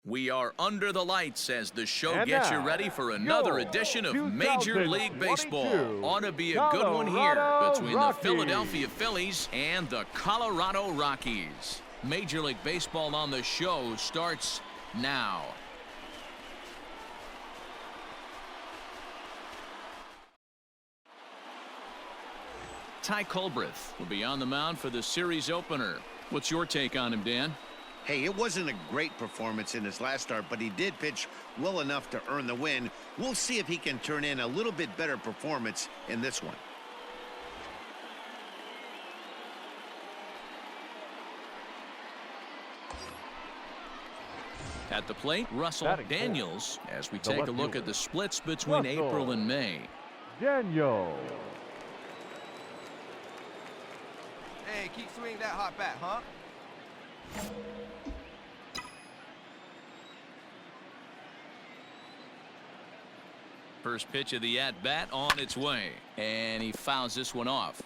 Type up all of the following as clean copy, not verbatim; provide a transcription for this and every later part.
We are under the lights as the show gets you ready for another edition of Major League Baseball. Ought to be a good one here between the Philadelphia Phillies and the Colorado Rockies. Major League Baseball on the show starts now. Ty Culbreth will be on the mound for the series opener. What's your take on him, Dan? Hey, it wasn't a great performance in his last start, but he did pitch well enough to earn the win. We'll see if he can turn in a little bit better performance in this one. At the plate, Russell Daniels, as we take a look at the splits between April and May. Daniel. Hey, keep swinging that hot bat, huh? First pitch of the at-bat on its way, and he fouls this one off.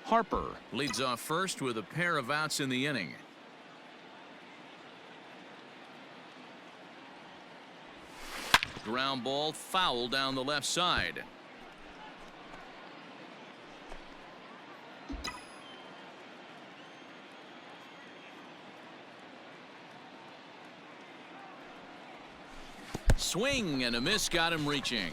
Harper leads off first with a pair of outs in the inning. Ground ball foul down the left side. Swing and a miss got him reaching.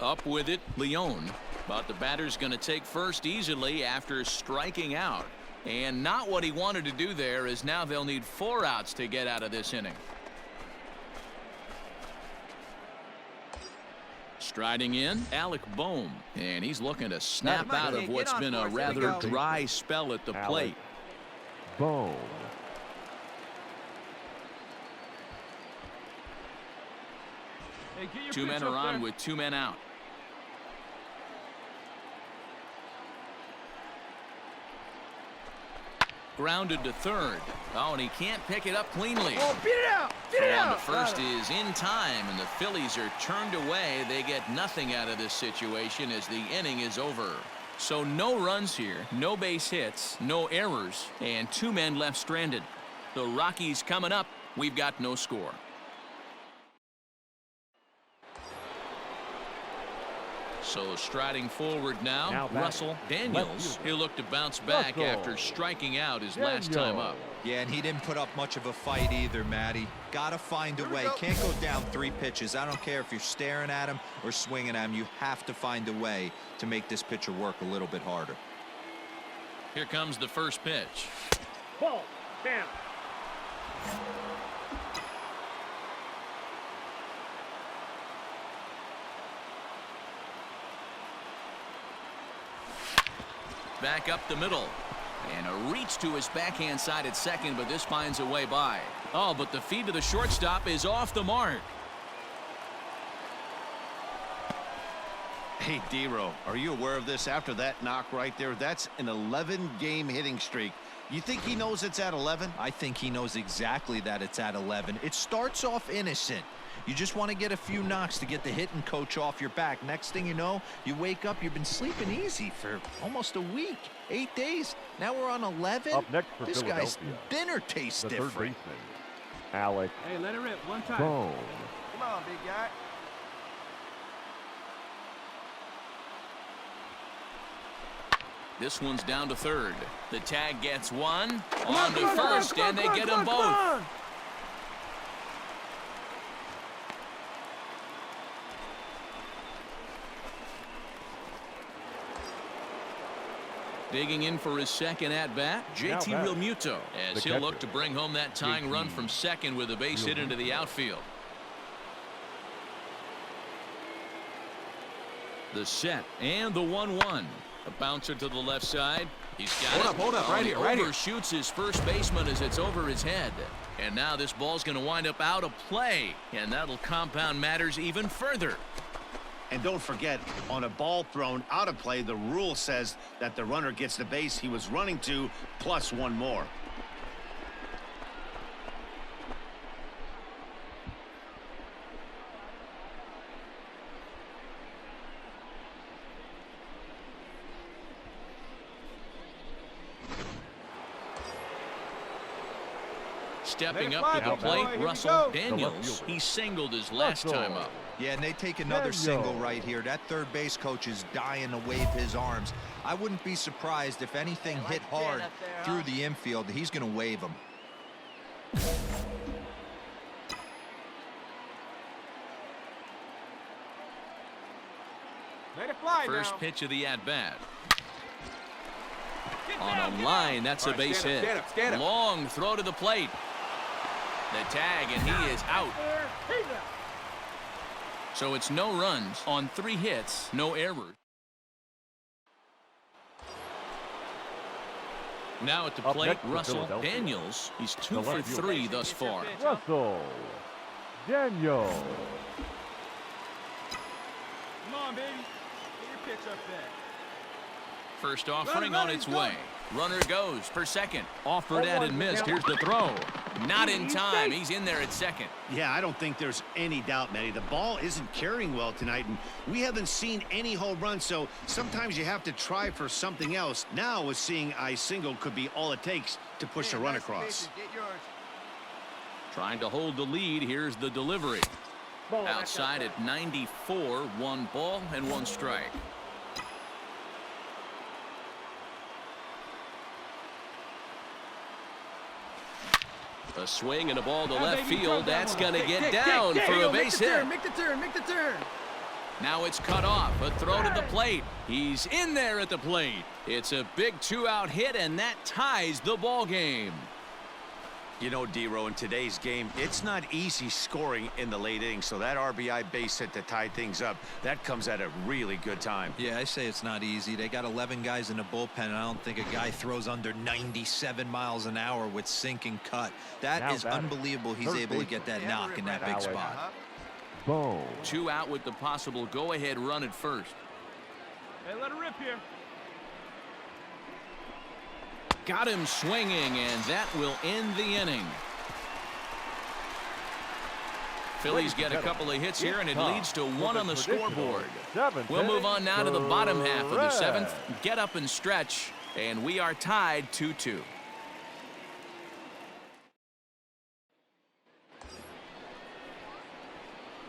Up with it, Leone. But the batter's going to take first easily after striking out. And not what he wanted to do there, as now they'll need 4 outs to get out of this inning. Striding in, Alec Bohm. And he's looking to snap out of what's been a rather dry spell at the plate. Bohm. Two men are on with 2 men out. Grounded to third. Oh, and he can't pick it up cleanly. Oh, beat it out! Beat it out! The first is in time, and the Phillies are turned away. They get nothing out of this situation as the inning is over. So no runs here, no base hits, no errors, and 2 men left stranded. The Rockies coming up. We've got no score. So striding forward now Russell Daniels. He'll look to bounce back after striking out his last time up. Yeah, and he didn't put up much of a fight either, Matty. Gotta find a way. Can't go down 3 pitches. I don't care if you're staring at him or swinging at him. You have to find a way to make this pitcher work a little bit harder. Here comes the first pitch. Ball. Bam. Back up the middle. And a reach to his backhand side at second, but this finds a way by. Oh, but the feed to the shortstop is off the mark. Hey, D-Row, are you aware of this after that knock right there? That's an 11-game hitting streak. You think he knows it's at 11? I think he knows exactly that it's at 11. It starts off innocent. You just want to get a few knocks to get the hitting coach off your back. Next thing you know, you wake up, you've been sleeping easy for almost a week, 8 days. Now we're on 11. Up next for this Philadelphia, guy's dinner tastes different. Third baseman, Alec. Hey, let it rip one time. Bohm. Come on, big guy. This one's down to third. The tag gets one. On to first, and they get them both. Digging in for his second at-bat, JT Realmuto, as he'll look to bring home that tying run from second with a base hit into the outfield. The set and the 1-1. A bouncer to the left side. He's got it. Hold up, right here, right here. Overshoots his first baseman as it's over his head. And now this ball's going to wind up out of play, and that'll compound matters even further. And don't forget, on a ball thrown out of play, the rule says that the runner gets the base he was running to plus 1 more. Stepping up to the plate, Russell Daniels. He singled his last time up. Yeah, and they take another single right here. That third base coach is dying to wave his arms. I wouldn't be surprised if anything hit hard through the infield. He's going to wave them. Let it fly. First pitch of the at-bat. On a line, that's a base hit. Long throw to the plate. The tag, and he is out. So it's no runs on 3 hits, no errors. Now at the plate, Russell Daniels. He's 2 for 3 thus far. Russell Daniels. Come on, baby. Get your pitch up there. First offering on its way. Runner goes for second. Offered at and missed. Here's the throw. Not in time. He's in there at second. Yeah, I don't think there's any doubt, Matty. The ball isn't carrying well tonight, and we haven't seen any home runs, so sometimes you have to try for something else. Now, with seeing I single could be all it takes to push a run across. Trying to hold the lead. Here's the delivery. Outside at 94, 1 ball and 1 strike. A swing and a ball to left field. That's going to get down for a base hit. Make the turn. Now it's cut off. A throw to the plate. He's in there at the plate. It's a big 2-out hit, and that ties the ball game. You know, D-Row, in today's game, it's not easy scoring in the late innings, so that RBI base hit to tie things up, that comes at a really good time. Yeah, I say it's not easy. They got 11 guys in the bullpen, and I don't think a guy throws under 97 miles an hour with sink and cut. That is unbelievable. He's able to get that knock in that big spot. Boom. 2 out with the possible go-ahead run at first. Hey, let it rip here. Got him swinging, and that will end the inning. Phillies get a couple of hits here, and it leads to 1 on the scoreboard. We'll move on now to the bottom half of the 7th. Get up and stretch, and we are tied 2-2.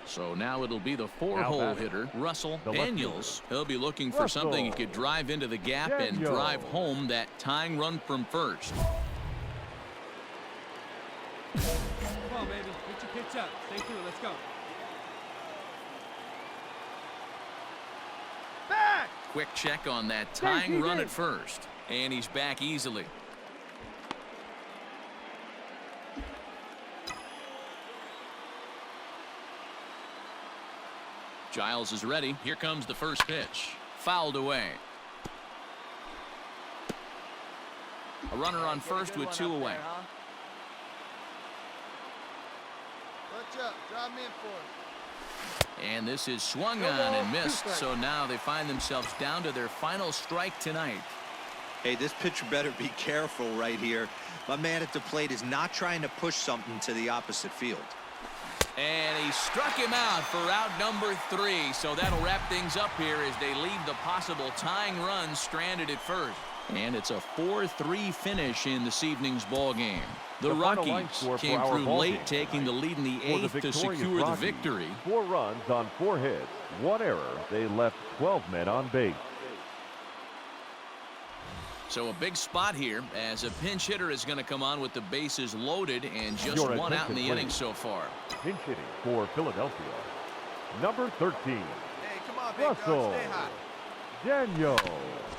So now it'll be the 4-hole hitter, Russell Daniels. He'll be looking for something he could drive into the gap and drive home that tying run from first. Come on, baby. Get your pitch up. Stay cool. Let's go. Back! Quick check on that tying run at first. And he's back easily. Giles is ready. Here comes the first pitch. Fouled away. A runner on first with 2 away. Watch up. Drive me in for it. And this is swung on and missed. So now they find themselves down to their final strike tonight. Hey, this pitcher better be careful right here. My man at the plate is not trying to push something to the opposite field. And he struck him out for out number 3. So that'll wrap things up here as they leave the possible tying run stranded at first. And it's a 4-3 finish in this evening's ball game. The Rockies came through late, taking the lead in the 8th to secure the victory. 4 runs on 4 hits, 1 error. They left 12 men on base. So a big spot here as a pinch hitter is going to come on with the bases loaded and just 1 out in the inning so far. Pinch hitting for Philadelphia, number 13. Hey, come on, big Russell Stay hot. Daniels.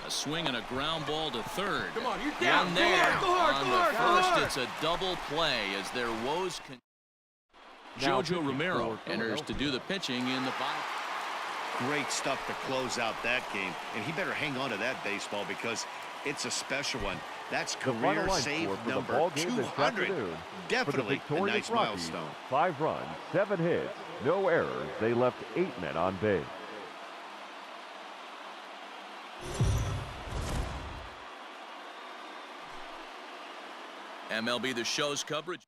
A swing and a ground ball to third. Come on, you're down. One there. Go hard, On go the hard, go first, hard. it's a double play as their woes. Jojo Romero enters to do the pitching in the bottom. Great stuff to close out that game, and he better hang on to that baseball because it's a special one. That's career save number 200. Definitely a nice milestone. 5 runs, 7 hits, no errors. They left 8 men on base. MLB The Show's coverage.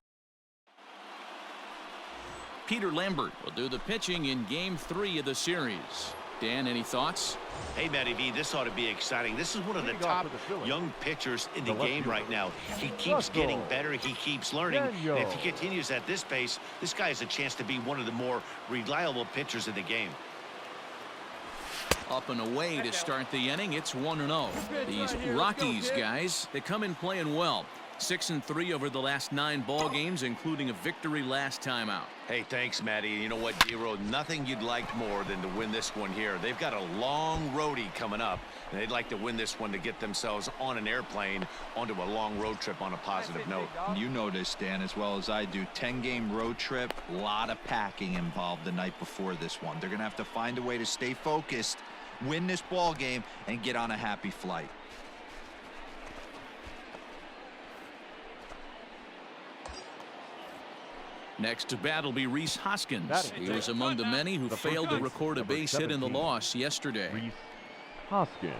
Peter Lambert will do the pitching in Game 3 of the series. Dan, any thoughts? Hey, Matty V, this ought to be exciting. This is one of the top young pitchers in the game right now. He keeps getting better. He keeps learning. And if he continues at this pace, this guy has a chance to be one of the more reliable pitchers in the game. Up and away to start the inning. It's 1-0. These Rockies guys, they come in playing well. 6-3 over the last 9 ball games, including a victory last time out. Hey, thanks, Matty. You know what, D-Road? Nothing you'd like more than to win this one here. They've got a long roadie coming up, and they'd like to win this one to get themselves on an airplane onto a long road trip on a positive note. You know this, Dan, as well as I do. 10-game road trip, a lot of packing involved the night before this one. They're going to have to find a way to stay focused, win this ball game, and get on a happy flight. Next to bat will be Rhys Hoskins. He was among the many who failed to record a base hit in the loss yesterday. Rhys Hoskins.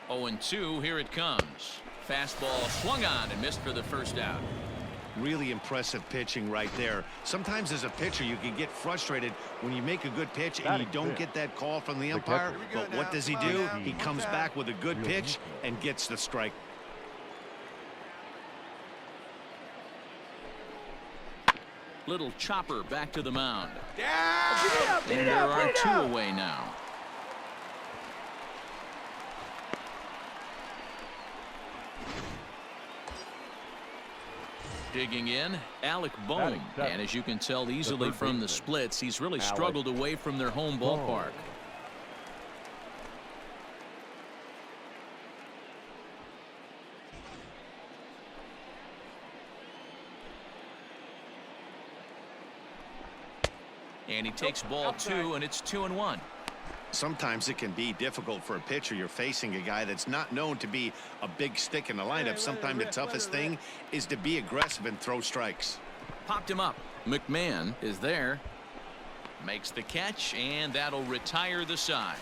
0-2, here it comes. Fastball swung on and missed for the first out. Really impressive pitching right there. Sometimes as a pitcher you can get frustrated when you make a good pitch and you don't get that call from the umpire. But what does he do? He comes back with a good pitch and gets the strike. Little chopper back to the mound. And there are 2 away now. Digging in, Alec Bohm. And as you can tell easily from the splits, he's really struggled away from their home ballpark. And he takes ball 2, and it's 2-1. Sometimes it can be difficult for a pitcher. You're facing a guy that's not known to be a big stick in the lineup. Sometimes the toughest thing is to be aggressive and throw strikes. Popped him up. McMahon is there. Makes the catch, and that'll retire the side.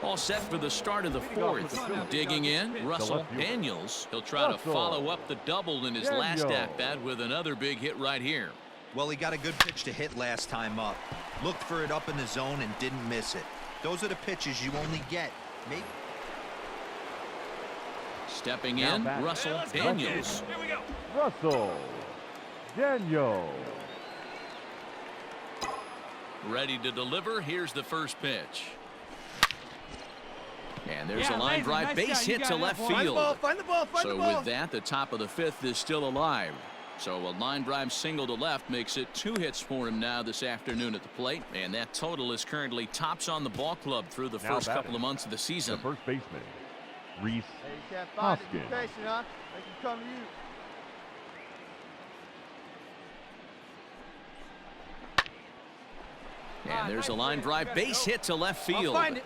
All set for the start of the 4th. Digging in, Russell Daniels. He'll try to follow up the double in his last at-bat with another big hit right here. Well, he got a good pitch to hit last time up. Looked for it up in the zone and didn't miss it. Those are the pitches you only get. Maybe. Stepping in, Russell Daniels. Here we go. Russell Daniels. Ready to deliver. Here's the first pitch. And there's a line drive base hit to left field. Find the ball. So with that, the top of the 5th is still alive. So a line drive single to left makes it 2 hits for him now this afternoon at the plate. And that total is currently tops on the ball club through the first couple of months of the season. The first baseman, Rhys Hoskins. They can come to you. And there's a line drive base hit to left field. Find it.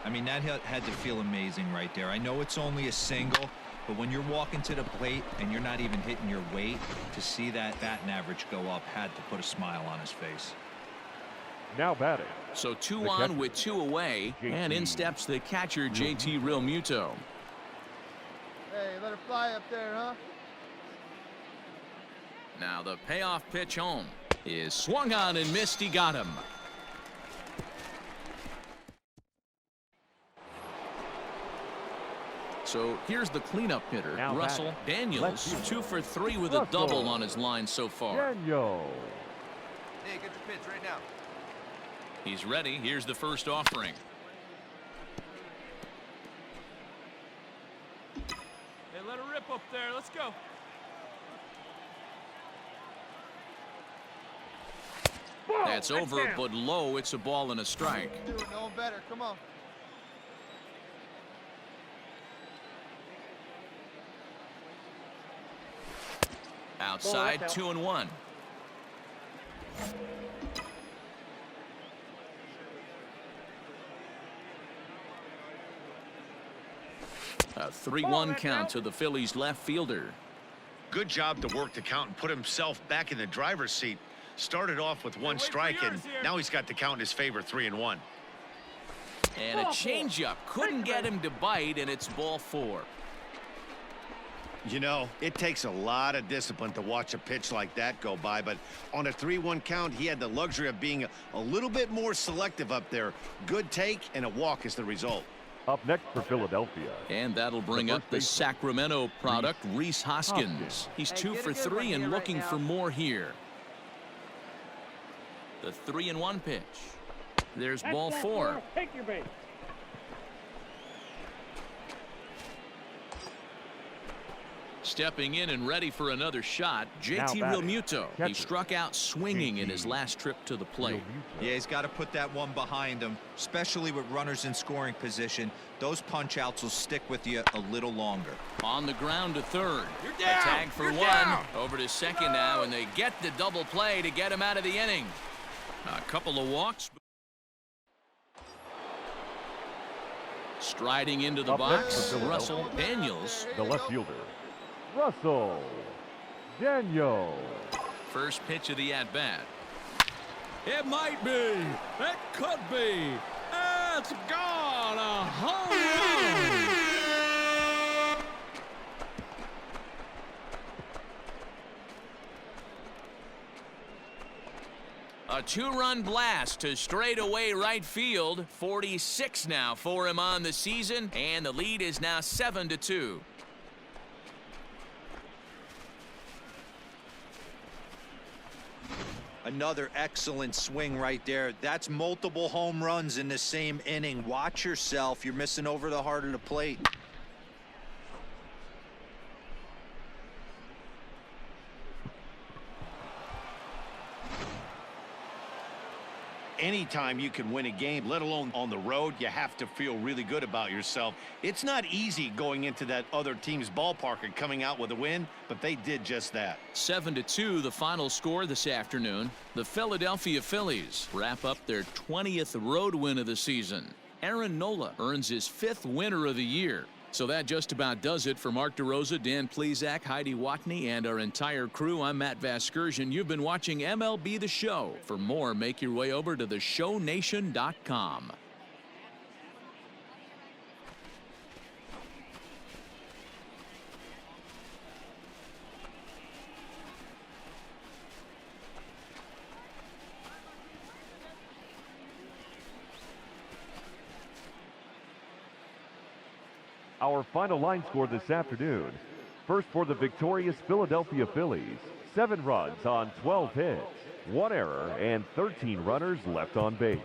I mean, that had to feel amazing right there. I know it's only a single, but when you're walking to the plate and you're not even hitting your weight, to see that batting average go up had to put a smile on his face. Now batting. So 2 on with 2 away, and in steps the catcher, JT Realmuto. Hey, let her fly up there, huh? Now the payoff pitch home is swung on and missed. He got him. So here's the cleanup hitter, now Russell Daniels, 2 for 3 with a double on his line so far. Daniels. Hey, get your pitch right now. He's ready. Here's the first offering. Hey, let her rip up there. Let's go. That's over, but low. It's a ball and a strike. No better. Come on. Outside, 2-1. A 3-1 count to the Phillies left fielder. Good job to work the count and put himself back in the driver's seat. Started off with 1 strike, and now he's got the count in his favor, 3-1. And a changeup couldn't get him to bite, and it's ball 4. You know, it takes a lot of discipline to watch a pitch like that go by, but on a 3-1 count, he had the luxury of being a little bit more selective up there. Good take, and a walk is the result. Up next for Philadelphia. And that'll bring up the Sacramento product, Rhys Hoskins. He's 2 for 3 and looking for more here. The 3-1 pitch. There's ball 4. Take your base. Stepping in and ready for another shot, JT Realmuto. He struck out swinging in his last trip to the plate. Yeah, he's got to put that one behind him, especially with runners in scoring position. Those punch outs will stick with you a little longer. On the ground to third. You're down. A tag for You're 1. down. Over to second now, and they get the double play to get him out of the inning. A couple of walks. Striding into the box, Russell Daniels. The left fielder, Russell Daniels. First pitch of the at-bat. It might be. It could be. It's gone. A home run. A 2-run blast to straightaway right field. 46 now for him on the season, and the lead is now 7-2. Another excellent swing right there. That's multiple home runs in the same inning. Watch yourself. You're missing over the heart of the plate. Anytime you can win a game, let alone on the road, you have to feel really good about yourself. It's not easy going into that other team's ballpark and coming out with a win, but they did just that. 7-2, the final score this afternoon. The Philadelphia Phillies wrap up their 20th road win of the season. Aaron Nola earns his 5th winner of the year. So that just about does it for Mark DeRosa, Dan Plesac, Heidi Watney, and our entire crew. I'm Matt Vasgersian. You've been watching MLB The Show. For more, make your way over to theshownation.com. Our final line score this afternoon. First for the victorious Philadelphia Phillies, 7 runs on 12 hits, 1 error, and 13 runners left on base.